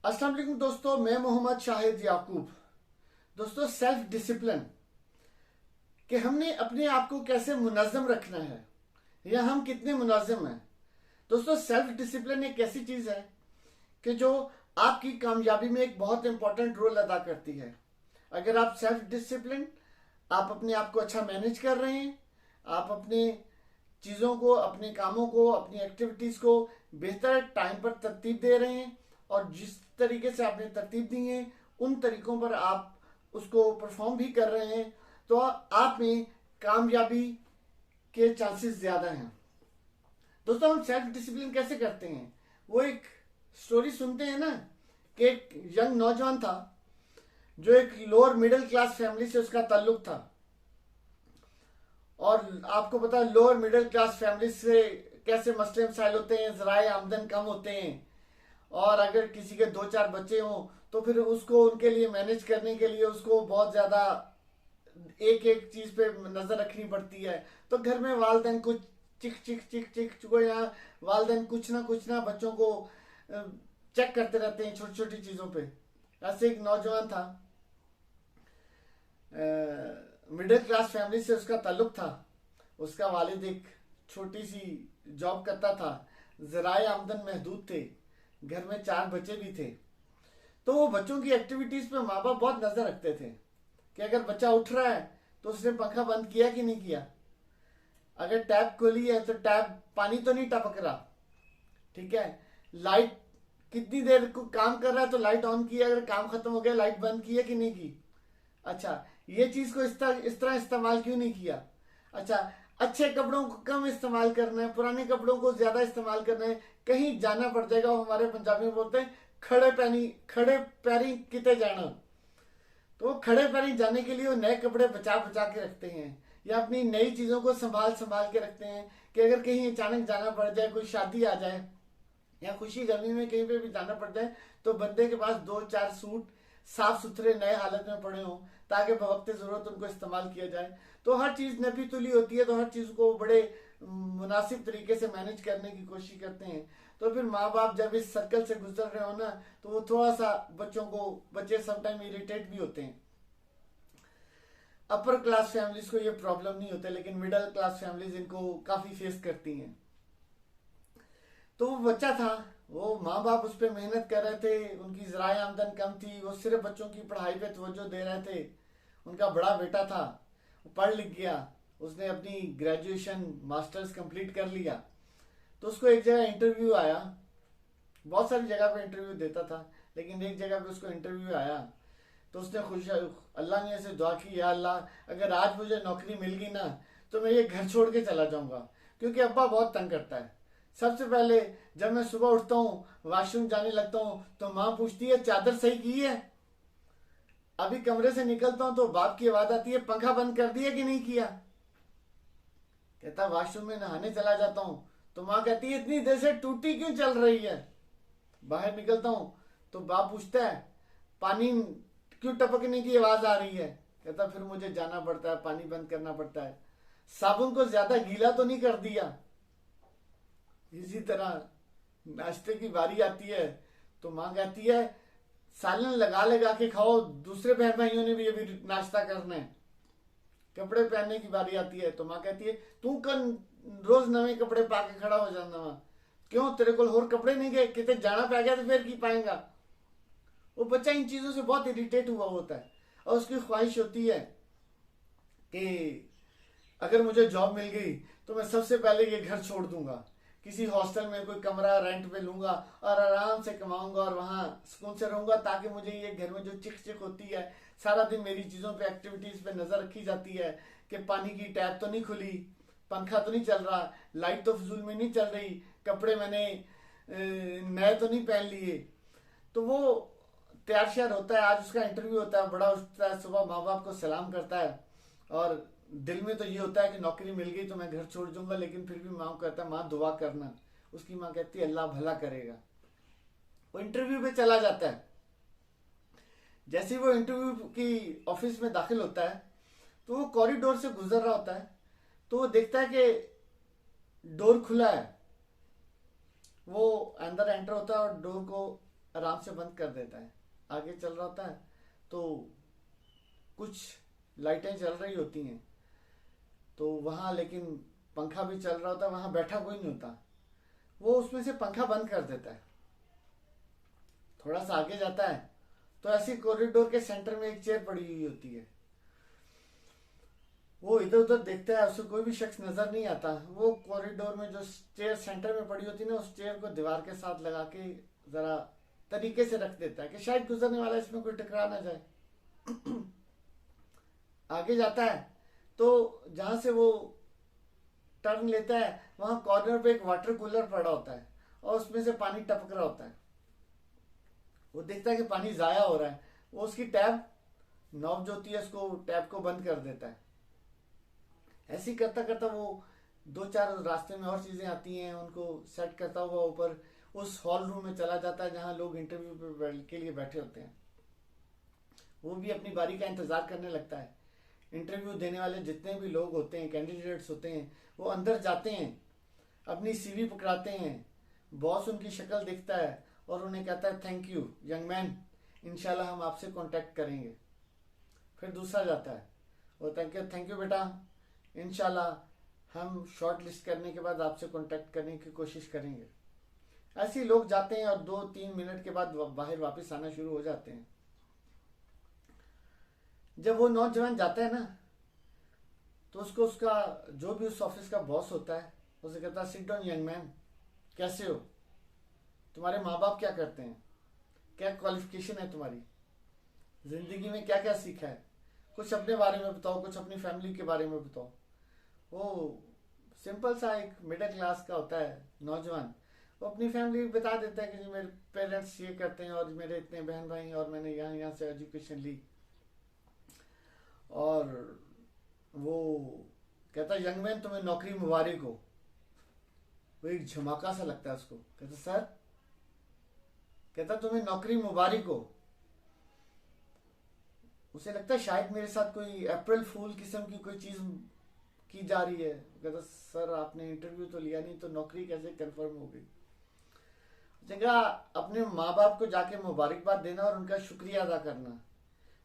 अस्सलाम वालेकुम दोस्तों, मैं मोहम्मद शाहिद याकूब। दोस्तों, सेल्फ डिसिप्लिन कि हमने अपने आप को कैसे मुनज़्ज़म रखना है या हम कितने मुनज़्ज़म हैं। दोस्तों, सेल्फ डिसिप्लिन एक ऐसी चीज़ है कि जो आपकी कामयाबी में एक बहुत इंपॉर्टेंट रोल अदा करती है। अगर आप सेल्फ डिसिप्लिन, आप अपने आप को अच्छा मैनेज कर रहे हैं, आप अपने चीज़ों को, अपने कामों को, अपनी एक्टिविटीज़ को बेहतर टाइम पर तरतीब दे रहे हैं और जिस तरीके से आपने तरतीब दी है उन तरीकों पर आप उसको परफॉर्म भी कर रहे हैं, तो आप में कामयाबी के चांसेस ज़्यादा हैं। दोस्तों, हम सेल्फ डिसिप्लिन कैसे करते हैं? वो एक स्टोरी सुनते हैं ना कि एक यंग नौजवान था जो एक लोअर मिडिल क्लास फैमिली से उसका ताल्लुक था। और आपको पता है लोअर मिडिल क्लास फैमिली से कैसे मसले मसाइल होते हैं, ज़राए आमदन कम होते हैं और अगर किसी के 2-4 बच्चे हों तो फिर उसको उनके लिए मैनेज करने के लिए उसको बहुत ज़्यादा एक एक चीज़ पे नज़र रखनी पड़ती है। तो घर में वालदेन कुछ चिक चिक चिक चिक चुको या वालदेन कुछ ना बच्चों को चेक करते रहते हैं छोटी छोटी चीज़ों पे। ऐसे एक नौजवान था, मिडिल क्लास फैमिली से उसका ताल्लुक था। उसका वालिद एक छोटी सी जॉब करता था, ज़राए आमदन महदूद थे, घर में 4 बच्चे भी थे। तो वो बच्चों की एक्टिविटीज़ पे माँ बाप बहुत नज़र रखते थे कि अगर बच्चा उठ रहा है तो उसने पंखा बंद किया कि नहीं किया, अगर टैप खोली है तो टैप पानी तो नहीं टपक रहा, ठीक है, लाइट कितनी देर को काम कर रहा है तो लाइट ऑन की है, अगर काम खत्म हो गया लाइट बंद की है कि नहीं की। अच्छा, ये चीज को इस तरह इस्तेमाल क्यों नहीं किया। अच्छा, अच्छे कपड़ों को कम इस्तेमाल करना है, पुराने कपड़ों को ज्यादा इस्तेमाल करना है। कहीं जाना पड़ जाएगा, वो हमारे पंजाबी में बोलते हैं खड़े पैरी किते जाना। तो वो खड़े पैरी जाने के लिए वो नए कपड़े बचा बचा के रखते हैं या अपनी नई चीजों को संभाल संभाल के रखते हैं कि अगर कहीं अचानक जाना पड़ जाए, कोई शादी आ जाए या खुशी गर्मी में कहीं पे भी जाना पड़ जाए तो बंदे के पास 2-4 सूट साफ सुथरे नए हालत में पड़े हों ताकि बवक्त जरूरत उनको इस्तेमाल किया जाए। तो हर चीज नफी तुली होती है, तो हर चीज को बड़े मुनासिब तरीके से मैनेज करने की कोशिश करते हैं। तो फिर माँ बाप जब इस सर्कल से गुजर रहे हो ना तो वो थोड़ा सा बच्चे समटाइम इरिटेट भी होते हैं। अपर क्लास फैमिलीज को ये प्रॉब्लम नहीं होता, लेकिन मिडिल क्लास फैमिलीज इनको काफी फेस करती हैं। तो वो बच्चा था, वो माँ बाप उस पर मेहनत कर रहे थे, उनकी ज़राए आमदन कम थी, वो सिर्फ बच्चों की पढ़ाई पे तवज्जो दे रहे थे। उनका बड़ा बेटा था, वो पढ़ लिख गया, उसने अपनी ग्रेजुएशन मास्टर्स कंप्लीट कर लिया। तो उसको एक जगह इंटरव्यू आया, बहुत सारी जगह पे इंटरव्यू देता था लेकिन एक जगह पे उसको इंटरव्यू आया। तो उसने खुश अल्लाह ने ऐसे दुआ की, या अल्लाह अगर आज मुझे नौकरी मिल गई ना तो मैं ये घर छोड़ के चला जाऊंगा, क्योंकि अब्बा बहुत तंग करता है। सबसे पहले जब मैं सुबह उठता हूँ वॉशरूम जाने लगता हूँ तो माँ पूछती है चादर सही की है, अभी कमरे से निकलता हूँ तो बाप की आवाज आती है पंखा बंद कर दिया कि नहीं किया। कहता वॉशरूम में नहाने चला जाता हूँ तो माँ कहती है इतनी देर से टूटी क्यों चल रही है। बाहर निकलता हूँ तो बाप पूछता है पानी क्यों टपकने की आवाज आ रही है। कहता फिर मुझे जाना पड़ता है, पानी बंद करना पड़ता है। साबुन को ज्यादा गीला तो नहीं कर दिया। इसी तरह नाश्ते की बारी आती है तो माँ कहती है सालन लगा लगा के खाओ, दूसरे बहन भाइयों ने भी अभी नाश्ता करना है। कपड़े पहनने की बारी आती है तो माँ कहती है तू कल रोज नवे कपड़े पा के खड़ा हो जाना वा, क्यों तेरे को और कपड़े नहीं गए, कितने जाना पै गया तो फिर की पाएगा। वो बच्चा इन चीजों से बहुत इरिटेट हुआ होता है और उसकी ख्वाहिश होती है कि अगर मुझे जॉब मिल गई तो मैं सबसे पहले ये घर छोड़ दूंगा, किसी हॉस्टल में कोई कमरा रेंट पे लूंगा और आराम से कमाऊंगा और वहां सुकून से रहूंगा, ताकि मुझे ये घर में जो चिक चिक होती है सारा दिन मेरी चीजों पे एक्टिविटीज पे नजर रखी जाती है कि पानी की टैप तो नहीं खुली, पंखा तो नहीं चल रहा, लाइट तो फजूल में नहीं चल रही, कपड़े मैंने नए तो नहीं पहन लिए। तो वो तैयार श्यार होता है, आज उसका इंटरव्यू होता है, बड़ा उठता है, सुबह माँ बाप को सलाम करता है और दिल में तो ये होता है कि नौकरी मिल गई तो मैं घर छोड़ दूंगा, लेकिन फिर भी माँ को कहता है माँ दुआ करना। उसकी माँ कहती है अल्लाह भला करेगा। वो इंटरव्यू पे चला जाता है। जैसे ही वो इंटरव्यू की ऑफिस में दाखिल होता है तो वो कॉरिडोर से गुजर रहा होता है तो वो देखता है कि डोर खुला है। वो अंदर एंटर होता है और डोर को आराम से बंद कर देता है। आगे चल रहा होता है तो कुछ लाइटें चल रही होती हैं, तो वहाँ लेकिन पंखा भी चल रहा होता है, वहाँ बैठा कोई नहीं होता। वो उसमें से पंखा बंद कर देता है। थोड़ा सा आगे जाता है तो ऐसी कॉरिडोर के सेंटर में एक चेयर पड़ी हुई होती है। वो इधर उधर देखता है, उसे कोई भी शख्स नजर नहीं आता। वो कॉरिडोर में जो चेयर सेंटर में पड़ी होती है ना, उस चेयर को दीवार के साथ लगा के जरा तरीके से रख देता है कि शायद गुजरने वाला इसमें कोई टकरा ना जाए। आगे जाता है तो जहां से वो टर्न लेता है वहां कॉर्नर पे एक वाटर कूलर पड़ा होता है और उसमें से पानी टपक रहा होता है। वो देखता है कि पानी जाया हो रहा है, वो उसकी टैब नॉब जो होती है उसको टैब को बंद कर देता है। ऐसे ही करता करता वो दो चार रास्ते में और चीजें आती हैं, उनको सेट करता हुआ ऊपर उस हॉल रूम में चला जाता है जहां लोग इंटरव्यू के लिए बैठे होते हैं। वो भी अपनी बारी का इंतजार करने लगता है। इंटरव्यू देने वाले जितने भी लोग होते हैं, कैंडिडेट्स होते हैं, वो अंदर जाते हैं, अपनी सीवी पकड़ाते हैं। बॉस उनकी शक्ल देखता है और उन्हें कहता है थैंक यू यंग मैन, इंशाल्लाह हम आपसे कांटेक्ट करेंगे। फिर दूसरा जाता है, वो थैंक यू बेटा, इंशाल्लाह हम शॉर्ट लिस्ट करने के बाद आपसे कांटेक्ट करने की कोशिश करेंगे। ऐसे ही लोग जाते हैं और 2-3 मिनट के बाद बाहर वापस आना शुरू हो जाते हैं। जब वो नौजवान जाता है ना तो उसको उसका जो भी उस ऑफिस का बॉस होता है उसे कहता है सिट डाउन यंग मैन, कैसे हो, तुम्हारे माँ बाप क्या करते हैं, क्या क्वालिफिकेशन है तुम्हारी, जिंदगी में क्या क्या सीखा है, कुछ अपने बारे में बताओ, कुछ अपनी फैमिली के बारे में बताओ। वो सिंपल सा एक मिडिल क्लास का होता है नौजवान, वो अपनी फैमिली बता देता है कि जी मेरे पेरेंट्स ये करते हैं और मेरे इतने बहन भाई और मैंने यहाँ यहाँ से एजुकेशन ली। और वो कहता है यंग मैन तुम्हें नौकरी मुबारक हो। वो एक झमाका सा लगता है उसको, कहता सर, कहता तुम्हें नौकरी मुबारक हो। उसे लगता है शायद मेरे साथ कोई अप्रैल फूल किस्म की कोई चीज की जा रही है। कहता सर आपने इंटरव्यू तो लिया नहीं तो नौकरी कैसे कंफर्म हो गई। जगह अपने माँ बाप को जाके मुबारकबाद देना और उनका शुक्रिया अदा करना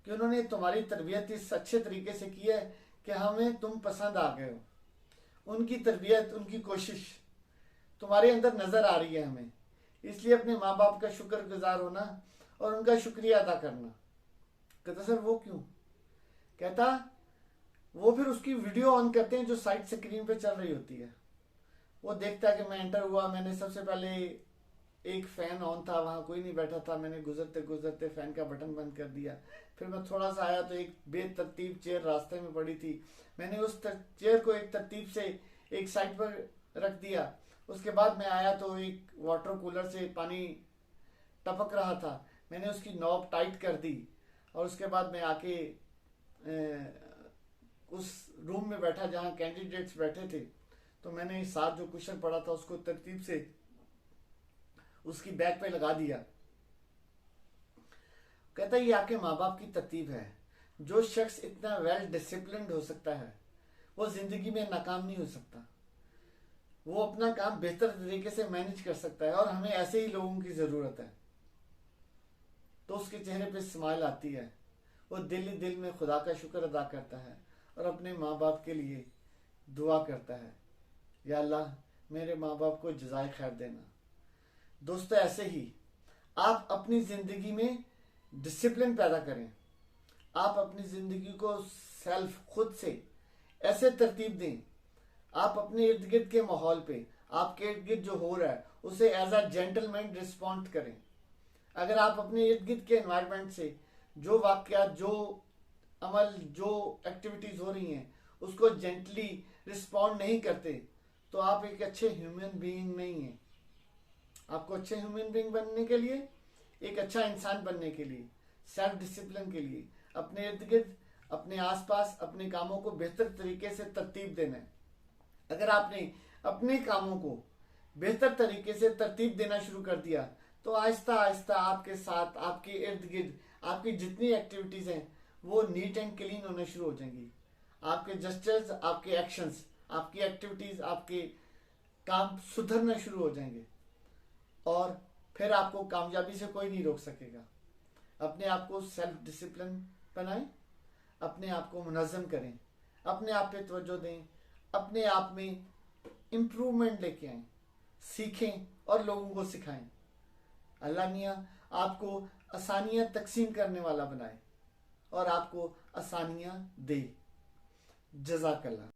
कि उन्होंने तुम्हारी तरबियत इस अच्छे तरीके से की है कि हमें तुम पसंद आ गए हो। उनकी तरबियत, उनकी कोशिश तुम्हारे अंदर नजर आ रही है हमें, इसलिए अपने माँ बाप का शुक्रगुजार होना और उनका शुक्रिया अदा करना। कहता सर वो क्यों? कहता वो फिर उसकी वीडियो ऑन करते हैं जो साइड स्क्रीन पे चल रही होती है। वो देखता है कि मैं एंटर हुआ, मैंने सबसे पहले एक फैन ऑन था, वहां कोई नहीं बैठा था, मैंने गुजरते गुजरते फैन का बटन बंद कर दिया। फिर मैं थोड़ा सा आया तो एक बेतरतीब चेयर रास्ते में पड़ी थी, मैंने उस चेयर को एक तरतीब से एक साइड पर रख दिया। उसके बाद मैं आया तो एक वाटर कूलर से पानी टपक रहा था, मैंने उसकी नॉब टाइट कर दी और उसके बाद मैं आके उस रूम में बैठा जहां कैंडिडेट्स बैठे थे। तो मैंने साथ जो क्वेश्चन पढ़ा था उसको तरतीब से उसकी बैग पे लगा दिया। कहता ये आपके माँ बाप की तरतीब है। जो शख्स इतना वेल डिसिप्लिन्ड हो सकता है वो जिंदगी में नाकाम नहीं हो सकता, वो अपना काम बेहतर तरीके से मैनेज कर सकता है और हमें ऐसे ही लोगों की जरूरत है। तो उसके चेहरे पे स्माइल आती है, वो दिल ही दिल में खुदा का शुक्र अदा करता है और अपने माँ बाप के लिए दुआ करता है, या अल्लाह मेरे माँ बाप को जज़ाए खैर देना। दोस्तों ऐसे ही आप अपनी जिंदगी में डिसिप्लिन पैदा करें। आप अपनी जिंदगी को सेल्फ खुद से ऐसे तरतीब दें, आप अपने इर्द गिर्द के माहौल पे आपके इर्द गिर्द जो हो रहा है उसे एज अ जेंटलमैन रिस्पॉन्ड करें। अगर आप अपने इर्द गिर्द के एनवायरनमेंट से जो वाकयात, जो अमल, जो एक्टिविटीज हो रही हैं उसको जेंटली रिस्पॉन्ड नहीं करते तो आप एक अच्छे ह्यूमन बीइंग नहीं हैं। आपको अच्छे ह्यूमन बीइंग बनने के लिए, एक अच्छा इंसान बनने के लिए, सेल्फ डिसिप्लिन के लिए अपने इर्द गिर्द, अपने आसपास अपने कामों को बेहतर तरीके से तरतीब देना है। अगर आपने अपने कामों को बेहतर तरीके से तरतीब देना शुरू कर दिया तो आहिस्ता आहिस्ता आपके साथ, आपके इर्द गिर्द आपकी जितनी एक्टिविटीज हैं वो नीट एंड क्लीन होने शुरू हो जाएंगी। आपके जेस्चर्स, आपके एक्शंस, आपकी एक्टिविटीज, आपके काम सुधरना शुरू हो जाएंगे और फिर आपको कामयाबी से कोई नहीं रोक सकेगा। अपने आप को सेल्फ डिसिप्लिन बनाएं, अपने आप को मुनज़्ज़म करें, अपने आप पे तवज्जो दें, अपने आप में इम्प्रूवमेंट लेके आएं, सीखें और लोगों को सिखाएं। अल्लाह मियाँ आपको आसानियाँ तकसीम करने वाला बनाए और आपको आसानियाँ दे। जज़ाकल्लाह।